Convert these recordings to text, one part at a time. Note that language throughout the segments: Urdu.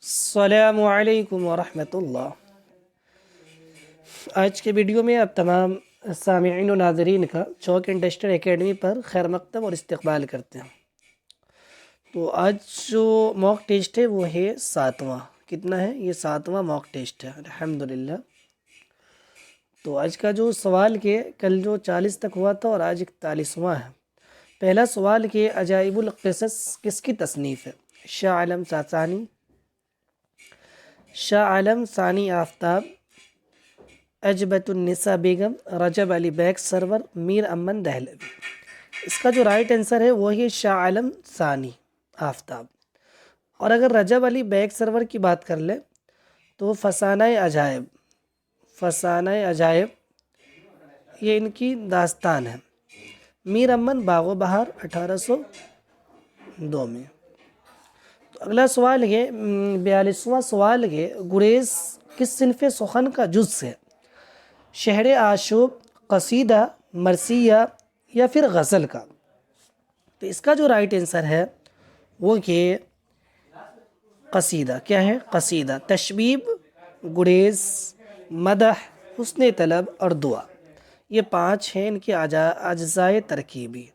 السلام علیکم ورحمۃ اللہ۔ آج کے ویڈیو میں آپ تمام سامعین و ناظرین کا چوک انڈسٹریل اکیڈمی پر خیر مقدم اور استقبال کرتے ہیں۔ تو آج جو موک ٹیسٹ ہے وہ ہے 7واں۔ کتنا ہے؟ یہ 7واں موک ٹیسٹ ہے الحمدللہ۔ تو آج کا جو سوال کے کل جو 40 تک ہوا تھا اور آج 41واں ہے۔ پہلا سوال کہ عجائب القصص کس کی تصنیف ہے؟ شاہ عالم ثانی، شاہ عالم ثانی آفتاب، عجبۃ النساء بیگم، رجب علی بیگ سرور، میر امن دہلوی۔ اس کا جو رائٹ آنسر ہے وہ ہے شاہ عالم ثانی آفتاب۔ اور اگر رجب علی بیگ سرور کی بات کر لیں تو فسانہ عجائب، فسانہ عجائب یہ ان کی داستان ہے۔ میر امن باغ و بہار 1802 میں۔ تو اگلا سوال ہے 42واں سوال ہے گریز کس صنف سخن کا جز ہے؟ شہر آشوب، قصیدہ، مرثیہ یا پھر غزل کا؟ تو اس کا جو رائٹ آنسر ہے وہ کہ قصیدہ۔ کیا ہے؟ قصیدہ۔ تشبیب، گریز، مدح، حسن طلب اور دعا، یہ 5 ہیں ان کے اجزائے ترکیبی۔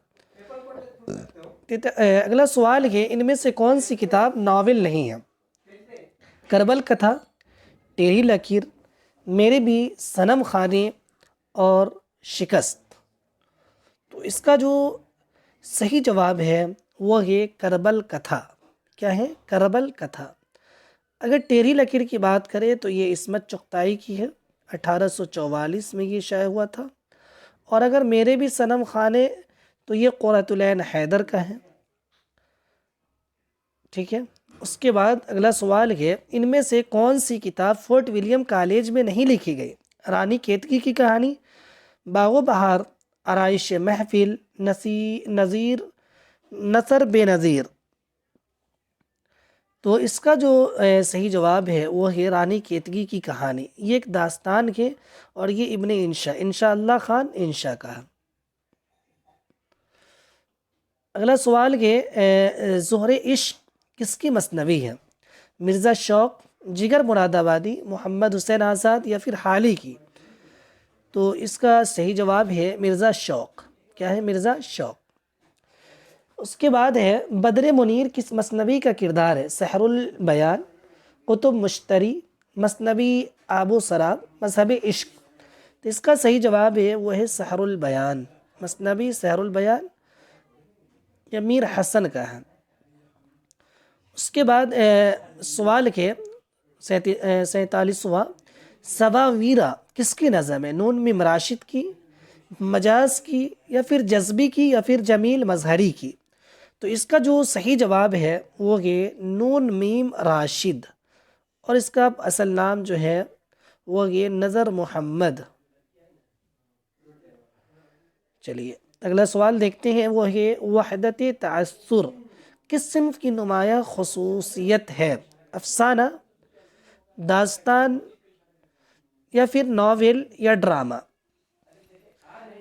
اگلا سوال ہے ان میں سے کون سی کتاب ناول نہیں ہے؟ کربل کتھا، ٹیڑھی لکیر، میرے بھی صنم خانے اور شکست۔ تو اس کا جو صحیح جواب ہے وہ ہے کربل کتھا۔ کیا ہے؟ کربل کتھا۔ اگر ٹیڑھی لکیر کی بات کریں تو یہ عصمت چغتائی کی ہے، 1844 میں یہ شائع ہوا تھا۔ اور اگر میرے بھی صنم خانے تو یہ قرۃ العین حیدر کا ہے۔ ٹھیک ہے۔ اس کے بعد اگلا سوال ہے ان میں سے کون سی کتاب فورٹ ولیم کالج میں نہیں لکھی گئی؟ رانی کیتکی کی کہانی، باغ و بہار، آرائش محفل، نثر بے نظیر۔ تو اس کا جو صحیح جواب ہے وہ ہے رانی کیتکی کی کہانی۔ یہ ایک داستان ہے اور یہ ابن انشاء اللہ خان انشاء کا ہے۔ اگلا سوال ہے زہر عشق کس کی مثنوی ہے؟ مرزا شوق، جگر مراد آبادی، محمد حسین آزاد یا پھر حالی کی؟ تو اس کا صحیح جواب ہے مرزا شوق۔ کیا ہے؟ مرزا شوق۔ اس کے بعد ہے بدر منیر کس مثنوی کا کردار ہے؟ سحر البیان، قطب مشتری، مثنوی آب و سراب، مذہب عشق؟ تو اس کا صحیح جواب ہے وہ ہے سحر البیان، مثنوی سحر البیان یا میر حسن کا ہے۔ اس کے بعد سوال کے 47واں سبا ویرا کس کی نظم ہے؟ نون میم راشد کی، مجاز کی یا پھر جذبی کی یا پھر جمیل مظہری کی؟ تو اس کا جو صحیح جواب ہے وہ ہے نون میم راشد، اور اس کا اصل نام جو ہے وہ ہے نظر محمد۔ چلیے اگلا سوال دیکھتے ہیں، وہ ہے وحدت تعثر کس صنف کی نمایاں خصوصیت ہے؟ افسانہ، داستان یا پھر ناول یا ڈرامہ؟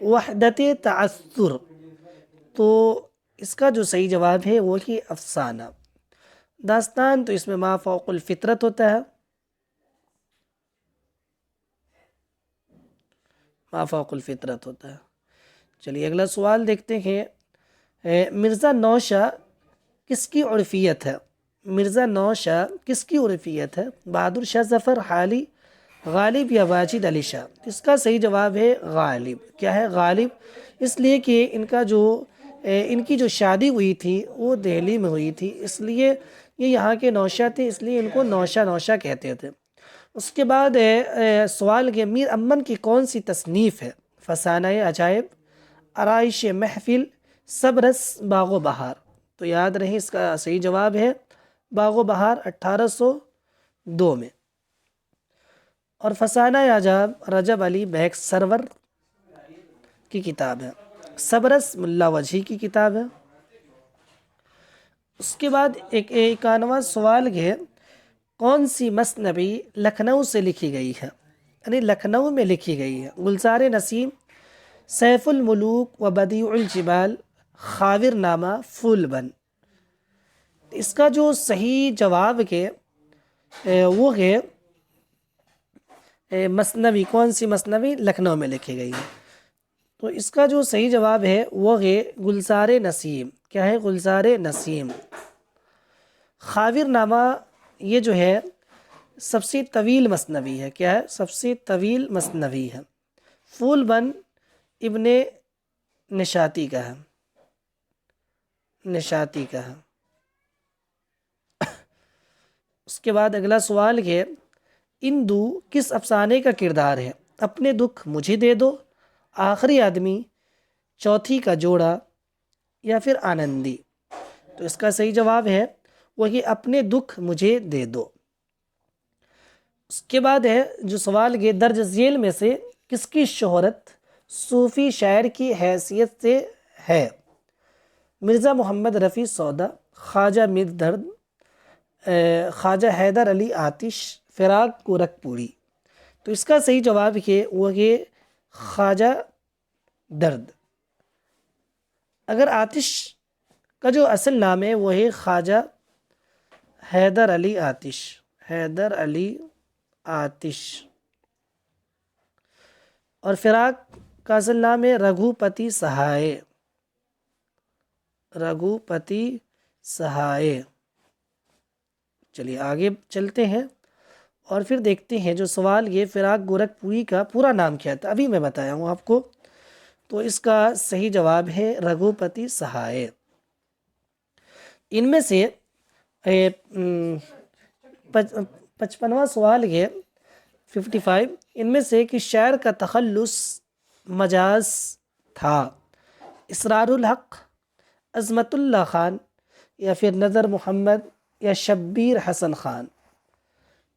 وحدت تعثر، تو اس کا جو صحیح جواب ہے وہ ہے افسانہ۔ داستان تو اس میں ما فوق الفطرت ہوتا ہے، ما فوق الفطرت ہوتا ہے۔ چلیے اگلا سوال دیکھتے ہیں، مرزا نوشہ کس کی عرفیت ہے؟ مرزا نوشہ کس کی عرفیت ہے؟ بہادر شاہ ظفر، حالی، غالب یا واجد علی شاہ؟ اس کا صحیح جواب ہے غالب۔ کیا ہے؟ غالب، اس لیے کہ ان کی جو شادی ہوئی تھی وہ دہلی میں ہوئی تھی، اس لیے یہ یہاں کے نوشہ تھے، اس لیے ان کو نوشہ کہتے تھے۔ اس کے بعد سوال کہ میر امن کی کون سی تصنیف ہے؟ فسانہ عجائب، آرائش محفل، صبرس، باغ و بہار؟ تو یاد رہے اس کا صحیح جواب ہے باغ و بہار 1802 میں۔ اور فسانہ عجائب رجب علی بیگ سرور کی کتاب ہے، صبرس ملا وجہی کی کتاب ہے۔ اس کے بعد 51واں سوال ہے کون سی مثنوی لکھنؤ سے لکھی گئی ہے؟ یعنی لکھنؤ میں لکھی گئی ہے؟ گلزار نسیم، سیف الملوک و بدیع الجبال، خاور نامہ، پھول بن؟ اس کا جو صحیح جواب ہے وہ ہے مثنوی. کون سی مثنوی؟ لکھنؤ میں لکھی گئی ہے. تو اس کا جو صحیح جواب ہے وہ ہے گلزار نسیم. کیا ہے؟ گلزار نسیم. خاور نامہ یہ جو ہے سب سے طویل مثنوی ہے. کیا ہے؟ سب سے طویل مثنوی ہے. پھول بند ابن نشاطی کا ہے. نشاطی کا ہے. اس کے بعد اگلا سوال ہے اندو کس افسانے کا کردار ہے؟ اپنے دکھ مجھے دے دو، آخری آدمی، چوتھی کا جوڑا یا پھر آنندی. تو اس کا صحیح جواب ہے وہی اپنے دکھ مجھے دے دو. اس کے بعد ہے جو سوال یہ درج ذیل میں سے کس کی شہرت صوفی شاعر کی حیثیت سے ہے؟ مرزا محمد رفیع سودا، خواجہ میر درد، خواجہ حیدر علی آتش، فراق گورکھ پوری. تو اس کا صحیح جواب ہے وہ ہے خواجہ درد. اگر آتش کا جو اصل نام ہے وہ ہے خواجہ حیدر علی آتش. حیدر علی آتش. اور فراق کا اصل نام ہے رگھوپتی سہائے. رگھوپتی سہائے. چلیے آگے چلتے ہیں اور پھر دیکھتے ہیں جو سوال یہ فراق گورکھ پوری کا پورا نام کیا تھا. ابھی میں بتایا ہوں آپ کو. تو اس کا صحیح جواب ہے رگھوپتی سہائے. ان میں سے 55واں سوال یہ 55 ان میں سے کہ شاعر کا تخلص مجاز تھا؟ اسرار الحق، عظمت اللہ خان یا پھر نظر محمد یا شبیر حسن خان.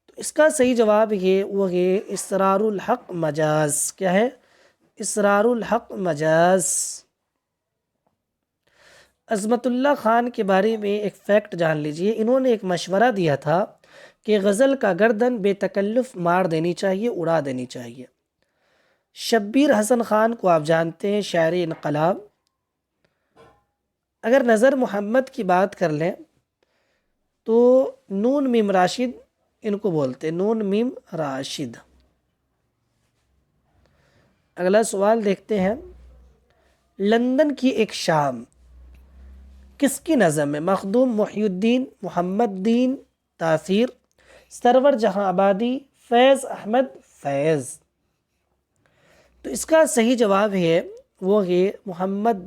تو اس کا صحیح جواب یہ وہ ہے اسرار الحق مجاز. کیا ہے؟ اسرار الحق مجاز. عظمت اللہ خان کے بارے میں ایک فیکٹ جان لیجئے. انہوں نے ایک مشورہ دیا تھا کہ غزل کا گردن بے تکلف مار دینی چاہیے، اڑا دینی چاہیے. شبیر حسن خان کو آپ جانتے ہیں، شاعر انقلاب. اگر نظر محمد کی بات کر لیں تو نون میم راشد ان کو بولتے ہیں، نون میم راشد. اگلا سوال دیکھتے ہیں لندن کی ایک شام کس کی نظم ہے؟ مخدوم محی الدین، محمد دین تاثیر، سرور جہاں آبادی، فیض احمد فیض. تو اس کا صحیح جواب ہے وہ ہے محمد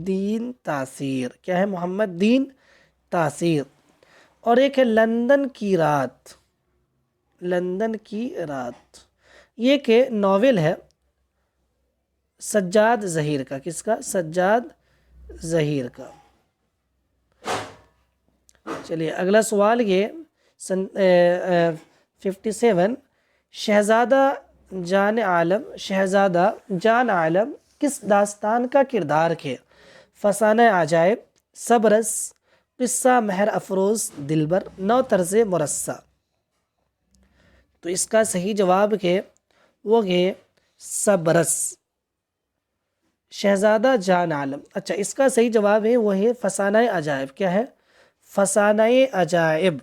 دین تاثیر. کیا ہے؟ محمد دین تاثیر. اور ایک ہے لندن کی رات. لندن کی رات یہ کہ ناول ہے سجاد ظہیر کا. کس کا؟ سجاد ظہیر کا. چلیے اگلا سوال یہ 57 شہزادہ جان عالم کس داستان کا کردار ہے؟ فسانہ عجائب، صبرس، قصہ مہر افروز دلبر، نو طرز مرصع. تو اس کا صحیح جواب ہے وہ ہے صبرس. شہزادہ جان عالم. اچھا اس کا صحیح جواب ہے وہ ہے فسانہ عجائب. کیا ہے؟ فسانہ عجائب.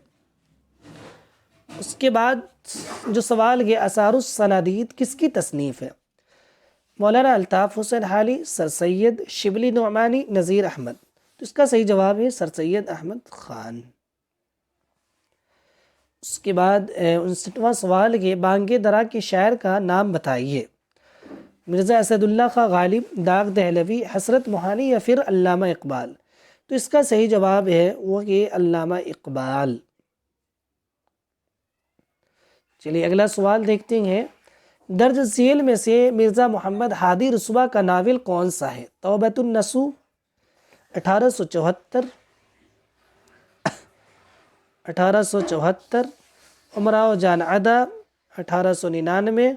اس کے بعد جو سوال ہے آثار الصنادید کس کی تصنیف ہے؟ مولانا الطاف حسین حالی، سر سید شبلی نعمانی، نذیر احمد. تو اس کا صحیح جواب ہے سر سید احمد خان. اس کے بعد 59واں سوال ہے بانگے درا کے شاعر کا نام بتائیے. مرزا اسد اللہ خان غالب، داغ دہلوی، حسرت موہانی یا پھر علامہ اقبال. تو اس کا صحیح جواب ہے وہ کہ علامہ اقبال. چلیے اگلا سوال دیکھتے ہیں درج ذیل میں سے مرزا محمد ہادی رسوا کا ناول کون سا ہے؟ توبۃ النصوح، 1874، 1874، امراؤ جان ادا، 1899،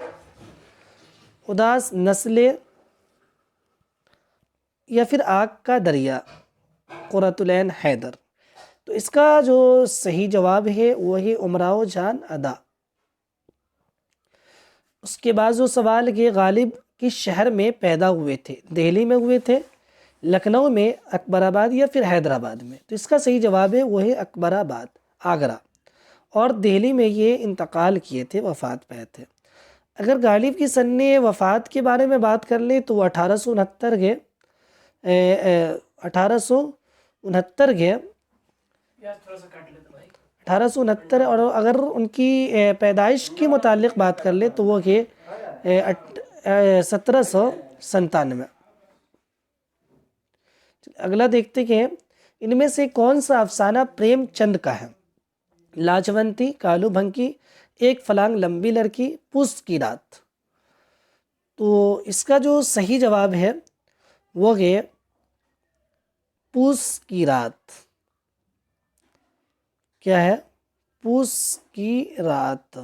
اداس نسلیں یا پھر آگ کا دریا، قرۃ العین حیدر. تو اس کا جو صحیح جواب ہے وہی امراؤ جان ادا. اس کے بعد جو سوال کہ غالب کس شہر میں پیدا ہوئے تھے؟ دہلی میں ہوئے تھے، لکھنؤ میں، اکبر آباد یا پھر حیدرآباد میں. تو اس کا صحیح جواب ہے وہ ہے اکبر آباد، آگرہ. اور دہلی میں یہ انتقال کیے تھے، وفات پائے تھے۔ اگر غالب کی سن وفات کے بارے میں بات کر لیں تو وہ 1869 کے 1869 کے 1869، اور اگر ان کی پیدائش کے متعلق بات کر لیں تو وہ کہ 1797۔ اگلا دیکھتے کہ ان میں سے کون سا افسانہ پریم چند کا ہے؟ لاجونتی، کالو بھنکی، ایک فلانگ لمبی لڑکی، پوس کی رات۔ تو اس کا جو صحیح جواب ہے وہ ہے پوس کی رات۔ کیا ہے؟ پوس کی رات۔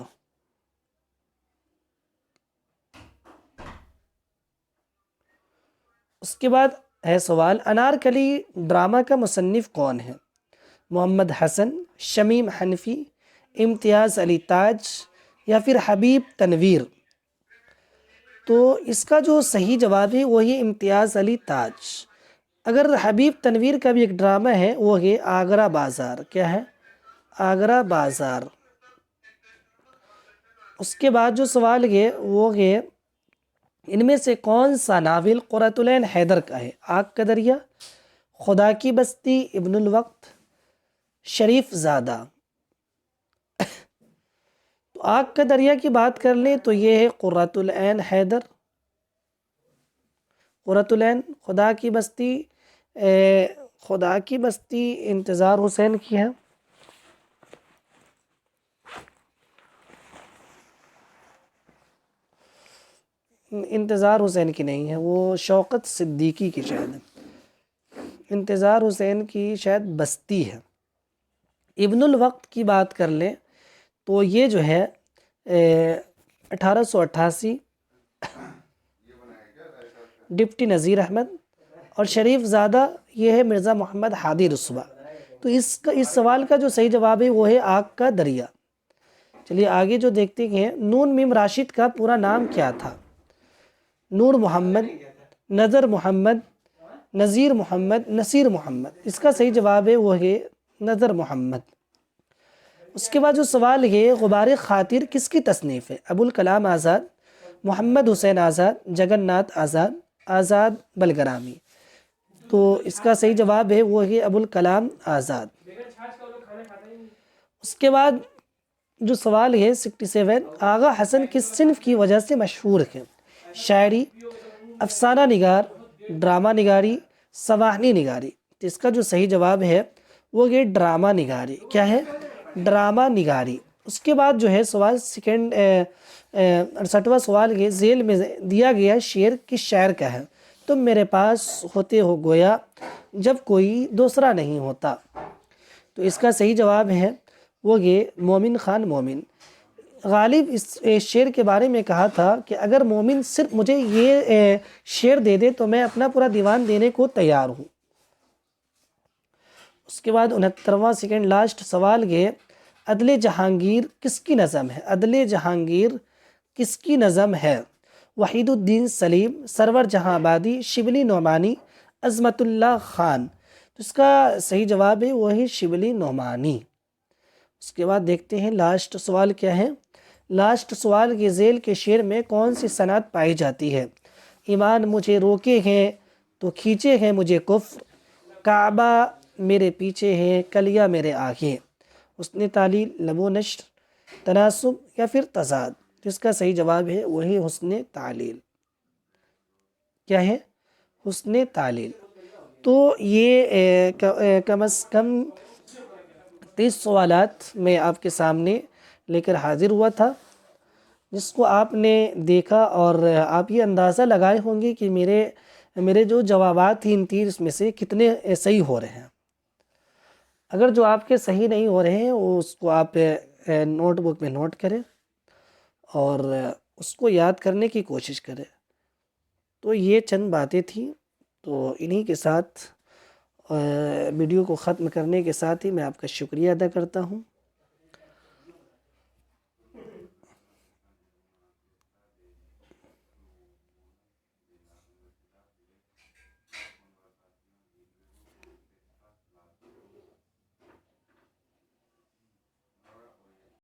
اس کے بعد ہے سوال، انارکلی ڈرامہ کا مصنف کون ہے؟ محمد حسن، شمیم حنفی، امتیاز علی تاج، یا پھر حبیب تنویر؟ تو اس کا جو صحیح جواب ہے وہی امتیاز علی تاج۔ اگر حبیب تنویر کا بھی ایک ڈرامہ ہے وہ ہے آگرہ بازار۔ کیا ہے؟ آگرہ بازار۔ اس کے بعد جو سوال ہے وہ ہے ان میں سے کون سا ناول قرۃ العین حیدر کا ہے؟ آگ کا دریا، خدا کی بستی، ابن الوقت، شریف زادہ؟ تو آگ کا دریا کی بات کر لیں تو یہ ہے قرۃ العین حیدر۔ قرۃ العین، خدا کی بستی انتظار حسین کی ہے۔ انتظار حسین کی نہیں ہے، وہ شوکت صدیقی کی شاید ہے۔ انتظار حسین کی شاید بستی ہے۔ ابن الوقت کی بات کر لیں تو یہ جو ہے 1888، ڈپٹی نذیر احمد، اور شریف زادہ یہ ہے مرزا محمد ہادی رسوا۔ تو اس سوال کا جو صحیح جواب ہے وہ ہے آگ کا دریا۔ چلیے آگے جو دیکھتے ہیں، نون میم راشد کا پورا نام کیا تھا؟ نور محمد، نظر محمد، نذیر محمد، نصیر محمد؟ اس کا صحیح جواب ہے وہ ہے نظر محمد۔ اس کے بعد جو سوال ہے، غبار خاطر کس کی تصنیف ہے؟ ابوالکلام آزاد، محمد حسین آزاد، جگن ناتھ آزاد، آزاد بلگرامی؟ تو اس کا صحیح جواب ہے وہ ہے ابوالکلام آزاد۔ اس کے بعد جو سوال ہے 67، آغا حسن کس صنف کی وجہ سے مشہور ہے؟ شاعری، افسانہ نگار، ڈرامہ نگاری، سواہنی نگاری؟ تو اس کا جو صحیح جواب ہے وہ یہ ڈرامہ نگاری۔ کیا ہے؟ ڈرامہ نگاری۔ اس کے بعد جو ہے سوال 68واں سوال یہ، ذیل میں دیا گیا شعر کس شاعر کا ہے؟ تم میرے پاس ہوتے ہو گویا جب کوئی دوسرا نہیں ہوتا؟ تو اس کا صحیح جواب ہے وہ یہ مومن خان مومن۔ غالب اس شعر کے بارے میں کہا تھا کہ اگر مومن صرف مجھے یہ شعر دے دے تو میں اپنا پورا دیوان دینے کو تیار ہوں۔ اس کے بعد 69واں لاسٹ سوال یہ، عدل جہانگیر کس کی نظم ہے؟ عدل جہانگیر کس کی نظم ہے؟ وحید الدین سلیم، سرور جہاں آبادی، شبلی نعمانی، عظمت اللہ خان؟ تو اس کا صحیح جواب ہے وہی شبلی نعمانی۔ اس کے بعد دیکھتے ہیں لاسٹ سوال کیا ہے۔ لاسٹ سوال یہ، ذیل کے شعر میں کون سی صنعت پائی جاتی ہے؟ ایمان مجھے روکے ہیں تو کھینچے ہیں مجھے کفر، کعبہ میرے پیچھے ہے کلیہ میرے آگے؟ حسن تعلیل، لب و نشر، تناسب، یا پھر تضاد؟ تو اس کا صحیح جواب ہے وہی حسن تعلیل۔ کیا ہے؟ حسن تعلیل۔ تو یہ کم از کم 30 سوالات میں آپ کے سامنے لے کر حاضر ہوا تھا، جس کو آپ نے دیکھا اور آپ یہ اندازہ لگائے ہوں گے کہ میرے جو جوابات ہیں ان 30 میں سے کتنے صحیح ہو رہے ہیں۔ اگر جو آپ کے صحیح نہیں ہو رہے ہیں وہ اس کو آپ نوٹ بک میں نوٹ کریں اور اس کو یاد کرنے کی کوشش کریں۔ تو یہ چند باتیں تھیں، تو انہی کے ساتھ ویڈیو کو ختم کرنے کے ساتھ ہی میں آپ کا شکریہ ادا کرتا ہوں۔